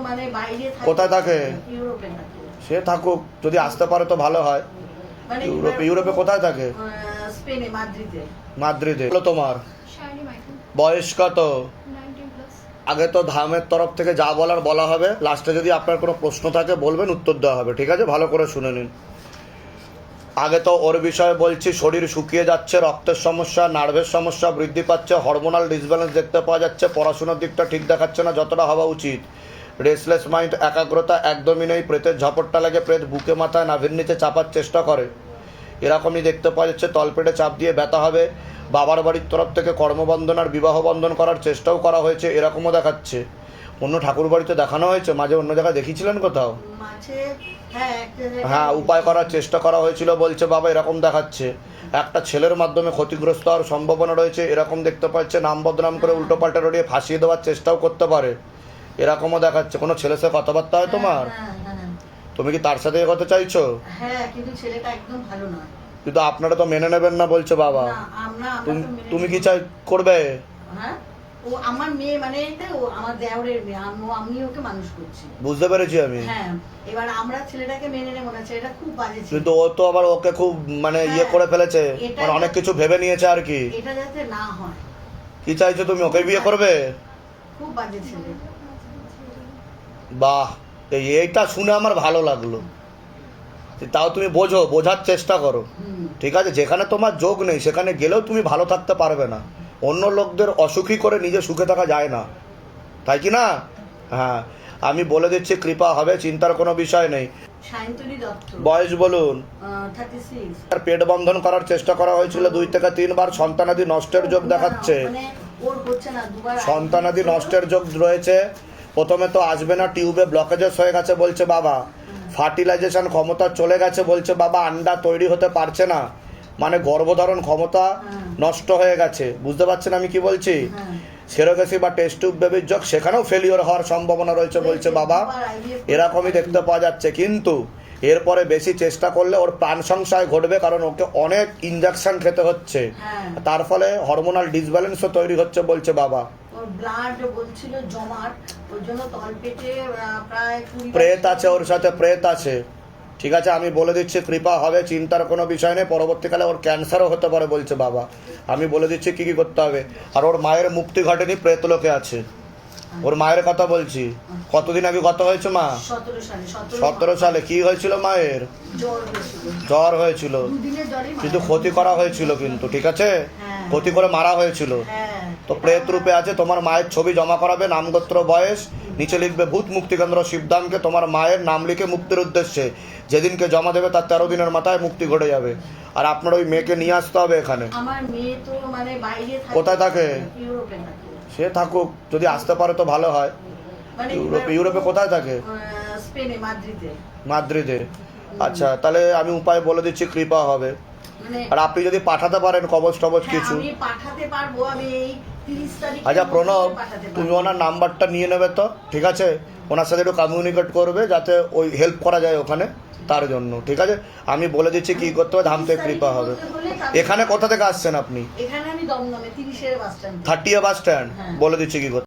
মানে বাইরে থাকে। কোথায় থাকে? ইউরোপে থাকে। সে থাকুক, যদি আসতে পারে তো ভালো হয়। মানে ইউরোপে কোথায় থাকে? স্পেনে, মাদ্রিদে। মাদ্রিদে। তোমার বয়স কত? আগে তো ধামের তরফ থেকে যা বলার বলা হবে, লাস্টে যদি আপনার কোনো প্রশ্ন থাকে বলবেন, উত্তর দেওয়া হবে, ঠিক আছে? ভালো করে শুনে নিন। আগে তো ওর বিষয়ে বলছি, শরীর শুকিয়ে যাচ্ছে, রক্তের সমস্যা, নার্ভের সমস্যা বৃদ্ধি পাচ্ছে, হরমোনাল ডিসব্যালেন্স দেখতে পাওয়া যাচ্ছে, পড়াশোনার দিকটা ঠিক দেখাচ্ছে না যতটা হওয়া উচিত, রেস্টলেস মাইন্ড, একাগ্রতা একদমই নেই, প্রেতের ঝাপটটা লাগে, প্রেত বুকে মাথায় নাভির নিচে চাপার চেষ্টা করে, এরকমই দেখতে পাওয়া যাচ্ছে। তলপেটে চাপ দিয়ে ব্যথা হবে, বাবার বাড়ির তরফ থেকে কর্মবন্ধন আর বিবাহ বন্ধন করার চেষ্টাও করা হয়েছে, এরকমও দেখাচ্ছে। অন্য ঠাকুর বাড়িতে দেখানো হয়েছে, মাঝে অন্য জায়গায় দেখিয়েছিলেন কোথাও? হ্যাঁ, উপায় করার চেষ্টা করা হয়েছিল বলছে বাবা, এরকম দেখাচ্ছে। একটা ছেলের মাধ্যমে ক্ষতিগ্রস্ত হওয়ার সম্ভাবনা রয়েছে, এরকম দেখতে পাচ্ছে। নাম বদনাম করে উল্টোপাল্টা রড়িয়ে ফাঁসিয়ে দেওয়ার চেষ্টাও করতে পারে, এরকমও দেখাচ্ছে। কোনো ছেলের সাথে কথাবার্তা হয় তোমার? তুমি কি তার সাথে এগোতে চাইছো? হ্যাঁ, কিন্তু ছেলেটা একদম ভালো নয়। কিন্তু আপনারা তো মেনে নেবেন না বলছে বাবা। তুমি কি চাই করবে? হ্যাঁ, ও আমার মেয়ে, মানে ও আমার দেওরের মেয়ে, আমি ওকে মানুষ করছি। বুঝতে পেরেছি আমি। হ্যাঁ, এবার আমরা ছেলেটাকে মেনে নেব না, ছেলেটা খুব বাজে ছিল। কিন্তু ও তো আবার ওকে খুব মানে ইয়ে করে ফেলেছে, মানে অনেক কিছু ভেবে নিয়েছে আর কি। এটা যাতে না হয়। কি চাইছো তুমি? ওকে বিয়ে করবে? খুব বাজে ছেলে। বাহ, এইটা শুনে আমার ভালো লাগলো। তাও তুমি বোঝার চেষ্টা করো, ঠিক আছে? যেখানে তোমার যোগ নেই সেখানে গেলেও তুমি ভালো থাকতে পারবে না। অন্য লোকদের অসুখী করে নিজে সুখে থাকা যায় না, তাই কি না? হ্যাঁ, আমি বলে দিচ্ছি, কৃপা হবে, চিন্তার কোনো বিষয় নেই। বয়স বলুন? 36। পেট বন্ধন করার চেষ্টা করা হয়েছিল 2 থেকে 3 বার, সন্তানাদি নষ্টের যোগ দেখাচ্ছে। সন্তানাদি নষ্টের যোগ রয়েছে। প্রথমে তো আসবে না, টিউবে ব্লকেজেস হয়ে গেছে বলছে বাবা, ফার্টিলাইজেশন ক্ষমতা চলে গেছে বলছে বাবা, আন্ডা তৈরি হতে পারছে না, মানে গর্ভধারণ ক্ষমতা নষ্ট হয়ে গেছে। বুঝতে পারছেন আমি কি বলছি? সেরোগেসি বা টেস্ট টিউব বেবির যোগ, সেখানেও ফেলিওর হওয়ার সম্ভাবনা রয়েছে বলছে বাবা, এরকমই দেখতে পাওয়া যাচ্ছে। কিন্তু এরপরে বেশি চেষ্টা করলে ওর প্রাণ সংশয় ঘটবে, কারণ ওকে অনেক ইনজেকশন খেতে হচ্ছে, তার ফলে হরমোনাল ডিসব্যালেন্সও তৈরি হচ্ছে বলছে বাবা। প্রেত আছে ওর সাথে, প্রেত আছে, ঠিক আছে? আমি বলে দিচ্ছি, কৃপা হবে, চিন্তার কোনো বিষয় নেই। পরবর্তীকালে ওর ক্যান্সারও হতে পারে বলছে বাবা। আমি বলে দিচ্ছি কি কি করতে হবে। আর ওর মায়ের মুক্তি ঘটেনি, প্রেত লোকে আছে। ওর মায়ের কথা বলছি, কতদিন আগে গত হয়েছে মা? 17 সালে। কি হয়েছিল মায়ের? জ্বর হয়েছিল, কিন্তু ক্ষতি করা হয়েছিল কিন্তু, ঠিক আছে? ক্ষতি করে মারা হয়েছিল। তো প্রেত রূপে আছে। তোমার মায়ের ছবি জমা করাবে, নামগোত্র, বয়স, নিচে লিখবে ভূত মুক্তি কেন্দ্র শিবধামকে, তোমার মায়ের নাম লিখে মুক্তির উদ্দেশ্যে যেদিনকে জমা দেবে তার 13 দিনের মাথায় মুক্তি ঘটে যাবে। আর আপনার ওই মেয়েকে নিয়ে আসতে হবে এখানে। আমার মেয়ে তো মানে বাইরে থাকে। কোথায় থাকে? ইউরোপে থাকে। সে থাকুক, যদি আসতে পারে তো ভালো হয়। ইউরোপে কোথায় থাকে? স্পেনে, মাদ্রিদে। মাদ্রিদে। আচ্ছা, তাহলে আমি উপায় বলে দিচ্ছি, কৃপা হবে। আর আপনি যদি পাঠাতে পারেন কবচ টবচ কিছু। আমি পাঠাতে পারবো, আমি এই 30 তারিখে। আচ্ছা প্রণব, তুমি ওনার নাম্বারটা নিয়ে নেবে তো, ঠিক আছে? ওনার সাথে একটু কমিউনিকেট করবে যাতে ওই হেল্প করা যায় ওখানে, তার জন্য, ঠিক আছে? আমি বলে দিচ্ছি কি করতে হবে, ধাম থেকে কৃপা হবে। এখানে কোথা থেকে আসছেন আপনি? এখানে আমি দমদমে 30 বাস স্ট্যান্ড। 30 bus stand. বলে দিচ্ছি কি করতে।